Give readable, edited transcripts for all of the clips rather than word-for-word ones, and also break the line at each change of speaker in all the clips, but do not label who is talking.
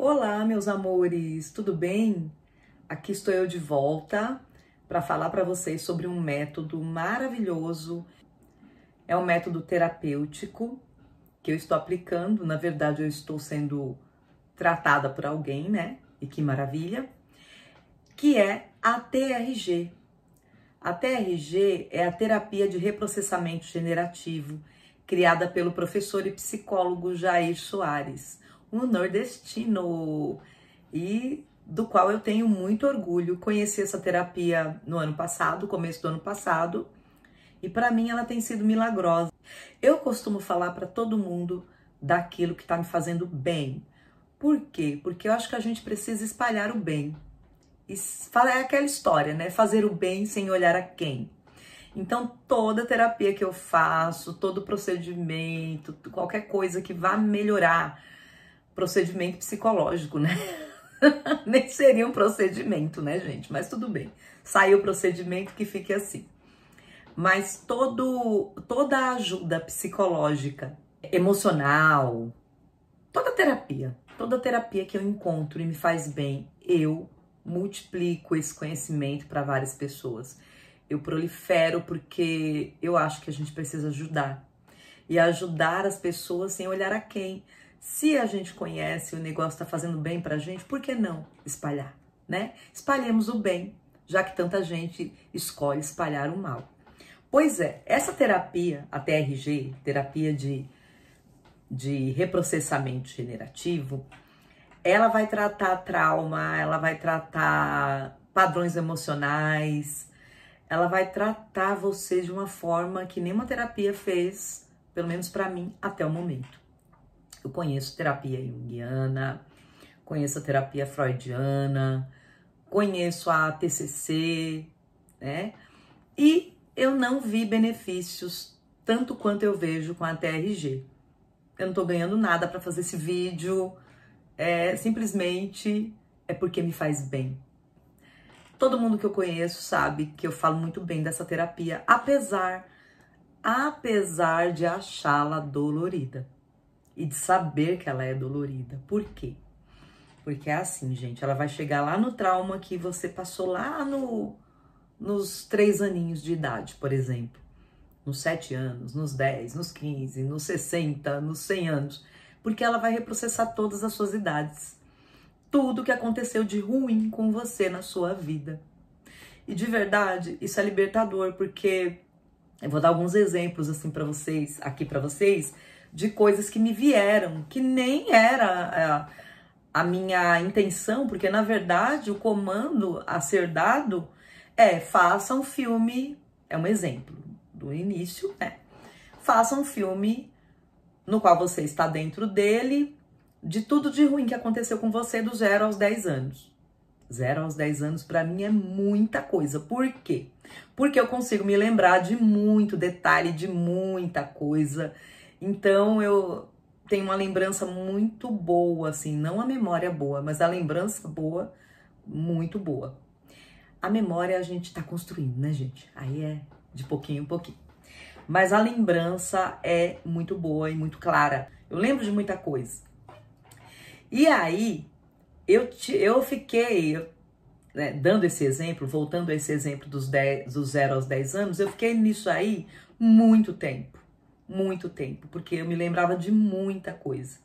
Olá, meus amores, tudo bem? Aqui estou eu de volta para falar para vocês sobre um método maravilhoso. É um método terapêutico que eu estou aplicando. Na verdade, eu estou sendo tratada por alguém, né? E que maravilha! Que é a TRG. A TRG é a terapia de reprocessamento generativo, criada pelo professor e psicólogo Jair Soares, um nordestino, e do qual eu tenho muito orgulho. Conheci essa terapia no ano passado, começo do ano passado, e para mim ela tem sido milagrosa. Eu costumo falar para todo mundo daquilo que está me fazendo bem. Por quê? Porque eu acho que a gente precisa espalhar o bem. É aquela história, né? Fazer o bem sem olhar a quem. Então, toda terapia que eu faço, todo procedimento, qualquer coisa que vá melhorar, procedimento psicológico, né? Nem seria um procedimento, né, gente? Mas tudo bem. Saiu o procedimento, que fique assim. Mas toda ajuda psicológica, emocional, toda terapia que eu encontro e me faz bem, eu multiplico esse conhecimento para várias pessoas. Eu prolifero porque eu acho que a gente precisa ajudar. E ajudar as pessoas sem olhar a quem. Se a gente conhece o negócio está fazendo bem pra gente, por que não espalhar, né? Espalhemos o bem, já que tanta gente escolhe espalhar o mal. Pois é, essa terapia, a TRG, terapia de reprocessamento generativo, ela vai tratar trauma, ela vai tratar padrões emocionais, ela vai tratar você de uma forma que nenhuma terapia fez, pelo menos para mim, até o momento. Eu conheço terapia junguiana, conheço a terapia freudiana, conheço a TCC, né? E eu não vi benefícios tanto quanto eu vejo com a TRG. Eu não tô ganhando nada para fazer esse vídeo, simplesmente é porque me faz bem. Todo mundo que eu conheço sabe que eu falo muito bem dessa terapia, apesar de achá-la dolorida e de saber que ela é dolorida. Por quê? Porque é assim, gente, ela vai chegar lá no trauma que você passou lá nos 3 aninhos de idade, por exemplo, nos 7 anos, nos 10, nos 15, nos 60, nos 100 anos, porque ela vai reprocessar todas as suas idades. Tudo que aconteceu de ruim com você na sua vida. E de verdade, isso é libertador, porque eu vou dar alguns exemplos assim para vocês, de coisas que me vieram, que nem era a minha intenção, porque na verdade o comando a ser dado faça um filme, é um exemplo do início, né? Faça um filme no qual você está dentro dele, de tudo de ruim que aconteceu com você do 0 aos 10 anos. 0 aos 10 anos para mim é muita coisa. Por quê? Porque eu consigo me lembrar de muito detalhe, de muita coisa. Então eu tenho uma lembrança muito boa, assim, não a memória boa, mas a lembrança boa, muito boa. A memória a gente tá construindo, né, gente? Aí é de pouquinho em pouquinho. Mas a lembrança é muito boa e muito clara. Eu lembro de muita coisa. E aí, eu fiquei, né, dando esse exemplo, voltando a esse exemplo do 0 aos 10 anos, eu fiquei nisso aí muito tempo, porque eu me lembrava de muita coisa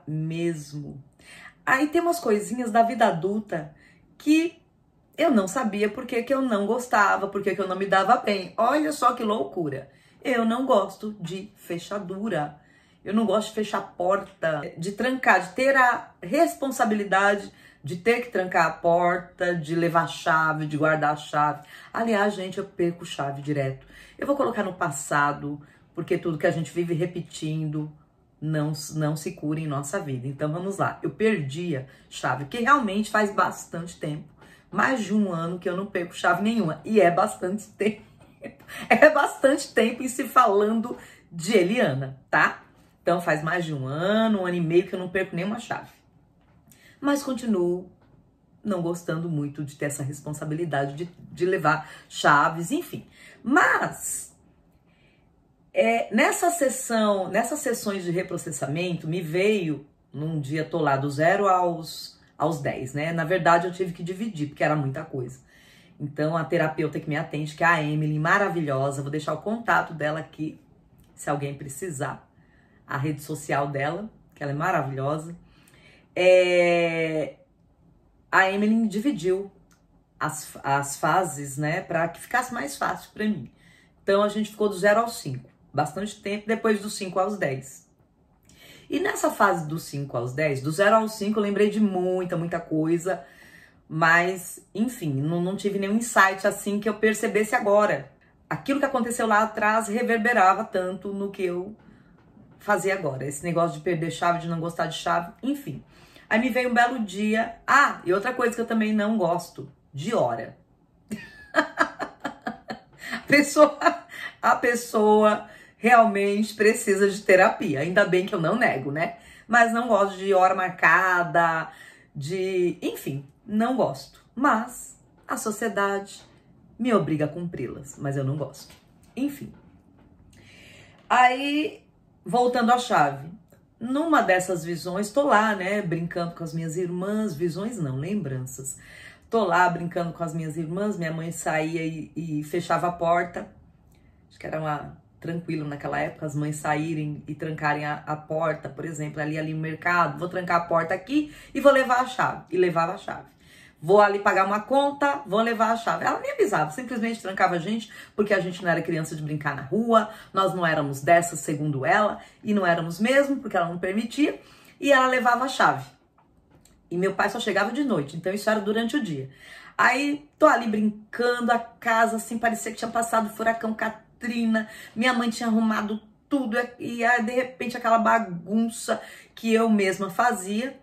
mesmo. Aí tem umas coisinhas da vida adulta que eu não sabia por que eu não gostava, por que eu não me dava bem. Olha só que loucura. Eu não gosto de fechadura. Eu não gosto de fechar porta, de trancar, de ter a responsabilidade de ter que trancar a porta, de levar a chave, de guardar a chave. Aliás, gente, eu perco chave direto. Eu vou colocar no passado, porque tudo que a gente vive repetindo não se cura em nossa vida. Então vamos lá. Eu perdi a chave, que realmente faz bastante tempo. Mais de 1 ano que eu não perco chave nenhuma. E é bastante tempo. É bastante tempo em se falando de Eliana, tá? Então faz mais de 1 ano e meio que eu não perco nenhuma chave. Mas continuo não gostando muito de ter essa responsabilidade de levar chaves, enfim. Mas nessas sessões de reprocessamento me veio Num dia tô lá do 0 aos 10, né? Na verdade, eu tive que dividir, porque era muita coisa. Então, a terapeuta que me atende, que é a Emily, maravilhosa, vou deixar o contato dela aqui, se alguém precisar. A rede social dela, que ela é maravilhosa. A Emily dividiu as fases, né, para que ficasse mais fácil para mim. Então, a gente ficou do 0 aos 5, bastante tempo, depois do 5 aos 10. E nessa fase do 5 aos 10, do 0 aos 5, eu lembrei de muita coisa, mas, enfim, não tive nenhum insight assim que eu percebesse agora. Aquilo que aconteceu lá atrás reverberava tanto no que eu fazia agora. Esse negócio de perder chave, de não gostar de chave, enfim. Aí me veio um belo dia. Ah, e outra coisa que eu também não gosto, de hora. A pessoa realmente precisa de terapia. Ainda bem que eu não nego, né? Mas não gosto de hora marcada, enfim, não gosto. Mas a sociedade me obriga a cumpri-las, mas eu não gosto. Enfim. Aí, voltando à chave. Numa dessas visões, tô lá, né, brincando com as minhas irmãs. Visões não, lembranças. Tô lá brincando com as minhas irmãs. Minha mãe saía e fechava a porta. Acho que era tranquilo naquela época, as mães saírem e trancarem a porta, por exemplo, ali no mercado. Vou trancar a porta aqui e vou levar a chave. E levava a chave. Vou ali pagar uma conta, vou levar a chave. Ela nem avisava, simplesmente trancava a gente, porque a gente não era criança de brincar na rua, nós não éramos dessas, segundo ela, e não éramos mesmo, porque ela não permitia, e ela levava a chave. E meu pai só chegava de noite, então isso era durante o dia. Aí, tô ali brincando, a casa, assim, parecia que tinha passado o furacão Katrina, minha mãe tinha arrumado tudo, e aí, de repente, aquela bagunça que eu mesma fazia,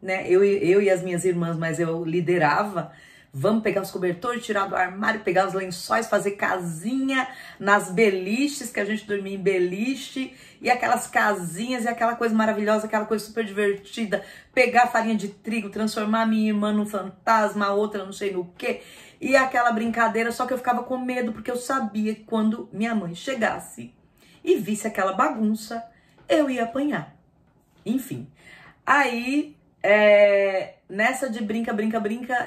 né? Eu e as minhas irmãs, mas eu liderava. Vamos pegar os cobertores, tirar do armário, pegar os lençóis, fazer casinha nas beliches, que a gente dormia em beliche, e aquelas casinhas, e aquela coisa maravilhosa, aquela coisa super divertida, pegar farinha de trigo, transformar minha irmã num fantasma, a outra não sei no quê, e aquela brincadeira, só que eu ficava com medo, porque eu sabia que quando minha mãe chegasse e visse aquela bagunça, eu ia apanhar. Enfim, aí... nessa de brinca,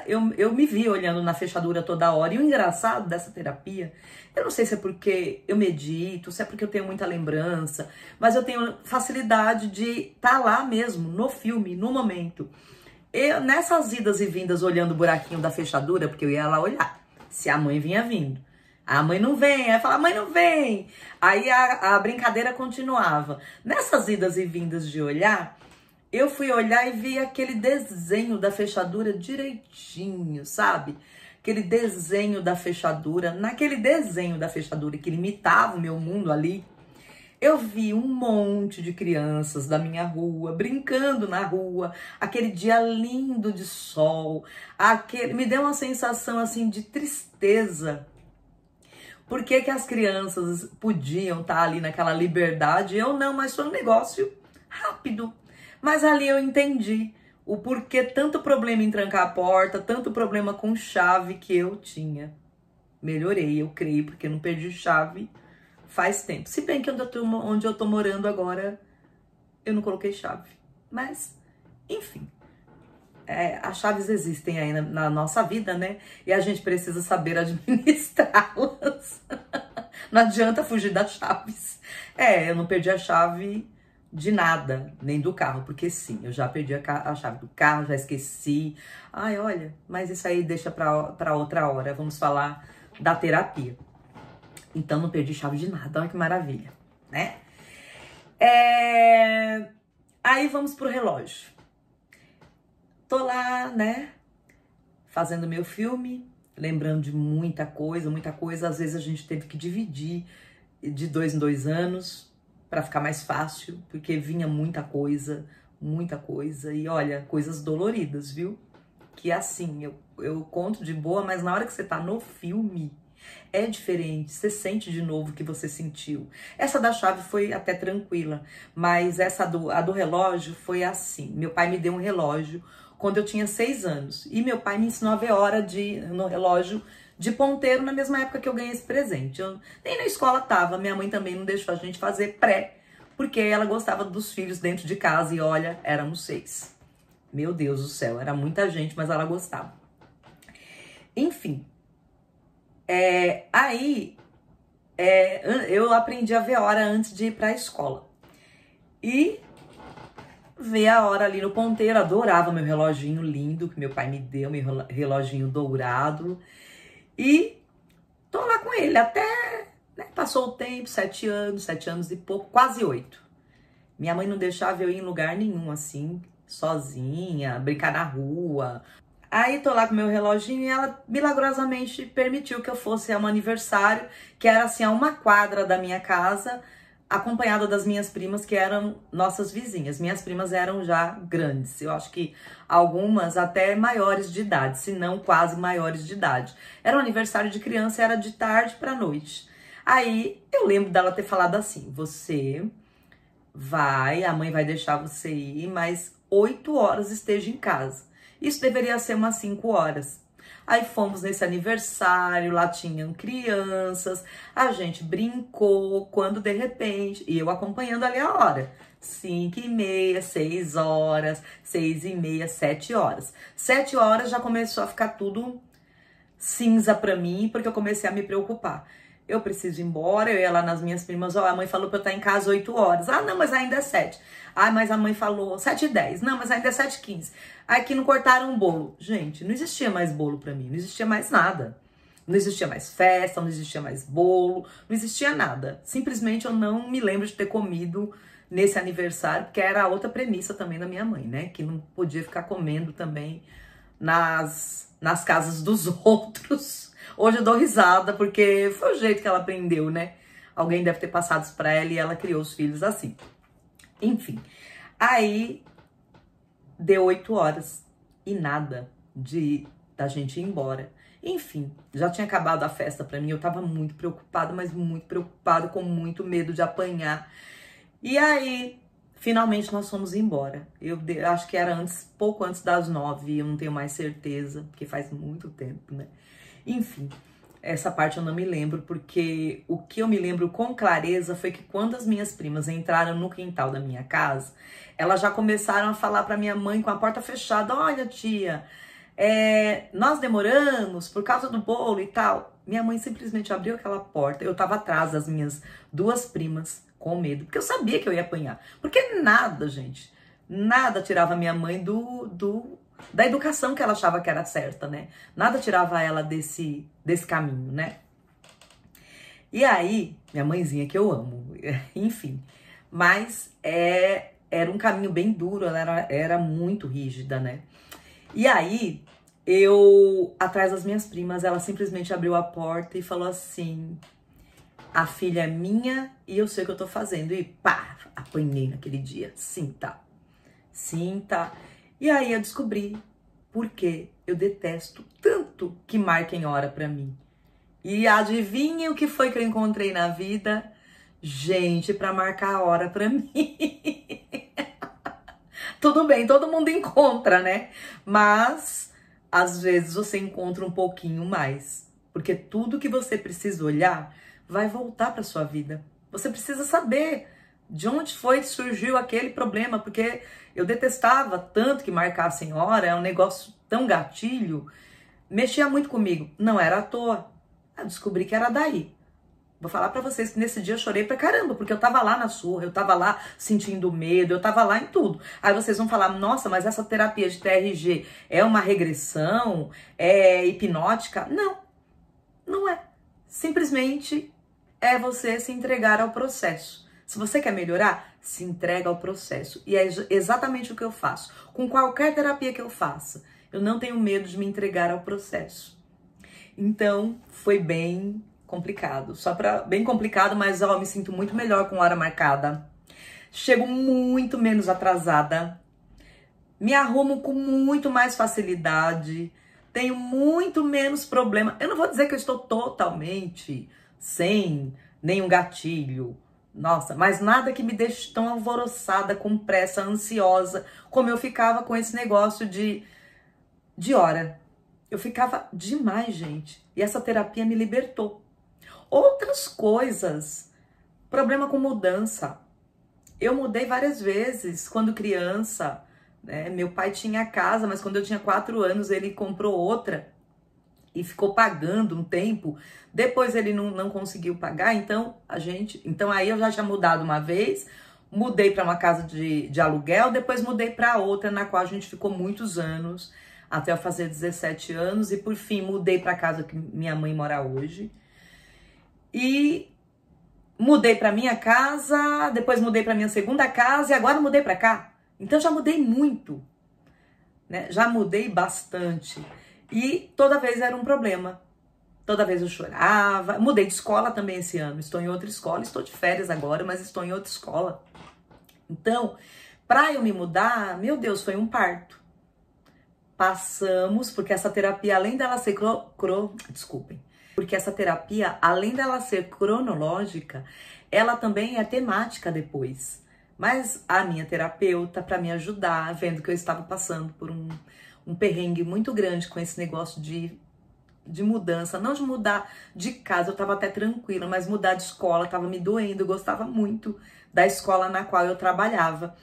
eu me vi olhando na fechadura toda hora. E o engraçado dessa terapia, eu não sei se é porque eu medito, se é porque eu tenho muita lembrança, mas eu tenho facilidade de estar lá mesmo, no filme, no momento. Nessas idas e vindas, olhando o buraquinho da fechadura, porque eu ia lá olhar se a mãe vinha vindo. A mãe não vem, aí fala, a mãe não vem. Aí a brincadeira continuava. Nessas idas e vindas de olhar, eu fui olhar e vi aquele desenho da fechadura direitinho, sabe? Aquele desenho da fechadura. Naquele desenho da fechadura que imitava o meu mundo ali, eu vi um monte de crianças da minha rua, brincando na rua, aquele dia lindo de sol, me deu uma sensação assim de tristeza. Por que que as crianças podiam estar ali naquela liberdade? Eu não, mas foi um negócio rápido. Mas ali eu entendi o porquê tanto problema em trancar a porta, tanto problema com chave que eu tinha. Melhorei, eu creio, porque não perdi chave faz tempo. Se bem que onde eu tô morando agora, eu não coloquei chave. Mas, enfim, as chaves existem aí na nossa vida, né? E a gente precisa saber administrá-las. Não adianta fugir das chaves. Eu não perdi a chave de nada, nem do carro, porque sim, eu já perdi a chave do carro, já esqueci. Ai, olha, mas isso aí deixa pra outra hora. Vamos falar da terapia. Então, não perdi chave de nada, olha que maravilha, né? Aí vamos pro relógio. Tô lá, né, fazendo meu filme, lembrando de muita coisa. Às vezes a gente teve que dividir de 2 em 2 anos, para ficar mais fácil, porque vinha muita coisa, e olha, coisas doloridas, viu? Que assim, eu conto de boa, mas na hora que você tá no filme, é diferente, você sente de novo o que você sentiu. Essa da chave foi até tranquila, mas a do relógio foi assim. Meu pai me deu um relógio quando eu tinha 6 anos, e meu pai me ensinou a ver hora no relógio de ponteiro na mesma época que eu ganhei esse presente. Nem na escola tava, minha mãe também não deixou a gente fazer pré, porque ela gostava dos filhos dentro de casa e olha, éramos 6. Meu Deus do céu, era muita gente, mas ela gostava. Enfim, eu aprendi a ver a hora antes de ir para a escola. E ver a hora ali no ponteiro, adorava meu reloginho lindo que meu pai me deu, meu reloginho dourado. E tô lá com ele até, né, passou o tempo, 7 anos e pouco, quase 8. Minha mãe não deixava eu ir em lugar nenhum, assim, sozinha, brincar na rua. Aí tô lá com meu reloginho e ela milagrosamente permitiu que eu fosse a um aniversário, que era assim, a uma quadra da minha casa, acompanhada das minhas primas, que eram nossas vizinhas. Minhas primas eram já grandes, eu acho que algumas até maiores de idade, se não quase maiores de idade. Era um aniversário de criança, era de tarde pra noite. Aí eu lembro dela ter falado assim, a mãe vai deixar você ir, mas 8 horas esteja em casa. Isso deveria ser umas 5 horas. Aí fomos nesse aniversário, lá tinham crianças, a gente brincou, quando de repente, e eu acompanhando ali a hora, 5h30, 6 horas, 6h30, 7 horas. 7 horas já começou a ficar tudo cinza pra mim, porque eu comecei a me preocupar. Eu preciso ir embora, eu ia lá nas minhas primas, a mãe falou pra eu estar em casa 8 horas. Ah, não, mas ainda é 7. Ah, mas a mãe falou 7h10. Não, mas ainda é 7h15. Aqui não cortaram um bolo. Gente, não existia mais bolo pra mim, não existia mais nada. Não existia mais festa, não existia mais bolo, não existia nada. Simplesmente eu não me lembro de ter comido nesse aniversário, porque era outra premissa também da minha mãe, né? Que não podia ficar comendo também nas casas dos outros. Hoje eu dou risada, porque foi o jeito que ela aprendeu, né? Alguém deve ter passado isso pra ela e ela criou os filhos assim. Enfim, aí deu 8 horas e nada da gente ir embora. Enfim, já tinha acabado a festa pra mim, eu tava muito preocupada, mas muito preocupada, com muito medo de apanhar. E aí, finalmente nós fomos embora. Eu acho que era pouco antes das 9, eu não tenho mais certeza, porque faz muito tempo, né? Enfim, essa parte eu não me lembro, porque o que eu me lembro com clareza foi que quando as minhas primas entraram no quintal da minha casa, elas já começaram a falar pra minha mãe com a porta fechada, olha tia, nós demoramos por causa do bolo e tal. Minha mãe simplesmente abriu aquela porta, eu tava atrás das minhas 2 primas, com medo, porque eu sabia que eu ia apanhar. Porque nada, gente, nada tirava minha mãe da educação que ela achava que era certa, né? Nada tirava ela desse caminho, né? E aí, minha mãezinha que eu amo, enfim, mas era um caminho bem duro, ela era muito rígida, né? E aí, atrás das minhas primas, ela simplesmente abriu a porta e falou assim, a filha é minha e eu sei o que eu tô fazendo. E pá, apanhei naquele dia, cinta. E aí eu descobri por que eu detesto tanto que marquem hora pra mim. E adivinha o que foi que eu encontrei na vida? Gente pra marcar a hora pra mim. Tudo bem, todo mundo encontra, né? Mas às vezes você encontra um pouquinho mais. Porque tudo que você precisa olhar vai voltar pra sua vida. Você precisa saber de onde foi que surgiu aquele problema, porque eu detestava tanto que marcassem hora, é um negócio tão gatilho, mexia muito comigo. Não era à toa, eu descobri que era daí. Vou falar pra vocês que nesse dia eu chorei pra caramba, porque eu tava lá na surra, eu tava lá sentindo medo, eu tava lá em tudo. Aí vocês vão falar, nossa, mas essa terapia de TRG é uma regressão? É hipnótica? Não, não é. Simplesmente é você se entregar ao processo. Se você quer melhorar, se entrega ao processo. E é exatamente o que eu faço. Com qualquer terapia que eu faça, eu não tenho medo de me entregar ao processo. Então, foi bem complicado. Bem complicado, mas eu me sinto muito melhor com hora marcada. Chego muito menos atrasada. Me arrumo com muito mais facilidade. Tenho muito menos problema. Eu não vou dizer que eu estou totalmente sem nenhum gatilho. Nossa, mas nada que me deixe tão alvoroçada, com pressa, ansiosa, como eu ficava com esse negócio de hora. Eu ficava demais, gente. E essa terapia me libertou. Outras coisas. Problema com mudança. Eu mudei várias vezes quando criança, né? Meu pai tinha casa, mas quando eu tinha 4 anos ele comprou outra e ficou pagando um tempo. Depois ele não conseguiu pagar, então aí eu já tinha mudado uma vez, mudei para uma casa de aluguel, depois mudei para outra na qual a gente ficou muitos anos, até eu fazer 17 anos, e por fim mudei para a casa que minha mãe mora hoje. E mudei para minha casa, depois mudei para minha segunda casa e agora mudei para cá. Então já mudei muito, né? Já mudei bastante. E toda vez era um problema. Toda vez eu chorava. Mudei de escola também esse ano. Estou em outra escola. Estou de férias agora, mas estou em outra escola. Então, para eu me mudar, meu Deus, foi um parto. Passamos, porque essa terapia, além dela ser porque essa terapia, além dela ser cronológica, ela também é temática depois. Mas a minha terapeuta, para me ajudar, vendo que eu estava passando por um perrengue muito grande com esse negócio de mudança, não de mudar de casa, eu estava até tranquila, mas mudar de escola estava me doendo, eu gostava muito da escola na qual eu trabalhava.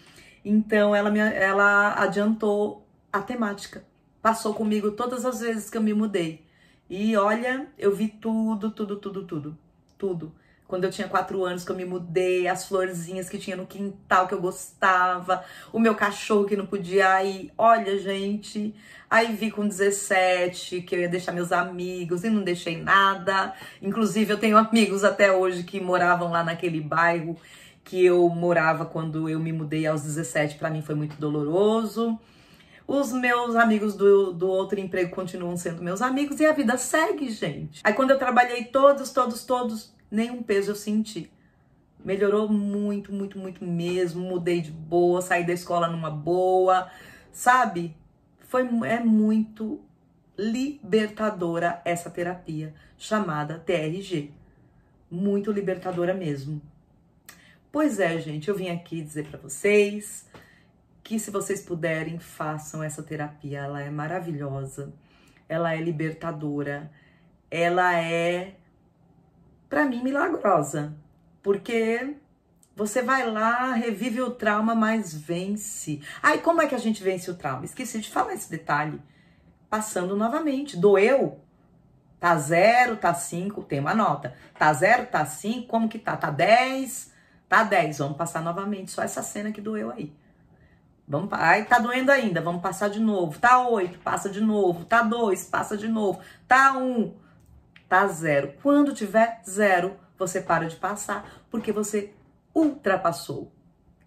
Então ela adiantou a temática, passou comigo todas as vezes que eu me mudei. E olha, eu vi tudo. Quando eu tinha 4 anos que eu me mudei, as florzinhas que tinha no quintal que eu gostava, o meu cachorro que não podia ir. Olha, gente, aí vi com 17 que eu ia deixar meus amigos e não deixei nada. Inclusive eu tenho amigos até hoje que moravam lá naquele bairro que eu morava quando eu me mudei aos 17, para mim foi muito doloroso. Os meus amigos do outro emprego continuam sendo meus amigos e a vida segue, gente. Aí quando eu trabalhei todos, nenhum peso eu senti. Melhorou muito mesmo. Mudei de boa, saí da escola numa boa, sabe? É muito libertadora essa terapia chamada TRG. Muito libertadora mesmo. Pois é, gente, eu vim aqui dizer pra vocês que se vocês puderem, façam essa terapia. Ela é maravilhosa, ela é libertadora, ela é, pra mim, milagrosa, porque você vai lá, revive o trauma, mas vence. Ai, como é que a gente vence o trauma? Esqueci de falar esse detalhe. Passando novamente. Doeu? Tá 0, tá 5, tem uma nota. Tá 0, tá 5, como que tá? Tá 10? Tá 10. Vamos passar novamente, só essa cena que doeu aí. Ai, tá doendo ainda, vamos passar de novo. Tá 8, passa de novo. Tá 2, passa de novo. Tá 1, tá 0. Quando tiver 0, você para de passar, porque você ultrapassou.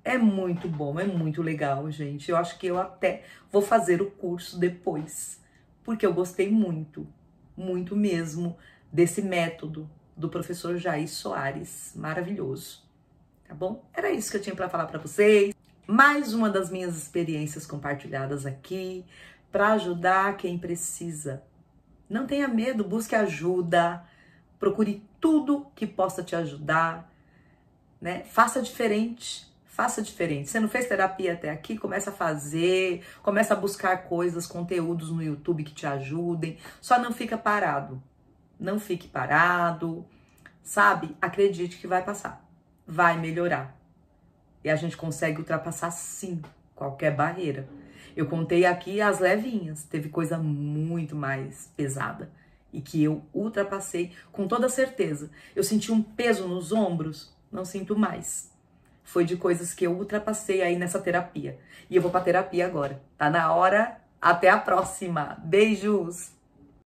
É muito bom, é muito legal, gente. Eu acho que eu até vou fazer o curso depois, porque eu gostei muito mesmo desse método do professor Jair Soares. Maravilhoso, tá bom? Era isso que eu tinha para falar para vocês. Mais uma das minhas experiências compartilhadas aqui para ajudar quem precisa. Não tenha medo, busque ajuda, procure tudo que possa te ajudar, né? Faça diferente, faça diferente. Você não fez terapia até aqui? Começa a fazer, começa a buscar coisas, conteúdos no YouTube que te ajudem. Só não fica parado, não fique parado, sabe? Acredite que vai passar, vai melhorar. E a gente consegue ultrapassar, sim, qualquer barreira. Eu contei aqui as levinhas, teve coisa muito mais pesada e que eu ultrapassei com toda certeza. Eu senti um peso nos ombros, não sinto mais. Foi de coisas que eu ultrapassei aí nessa terapia. E eu vou pra terapia agora. Tá na hora. Até a próxima. Beijos!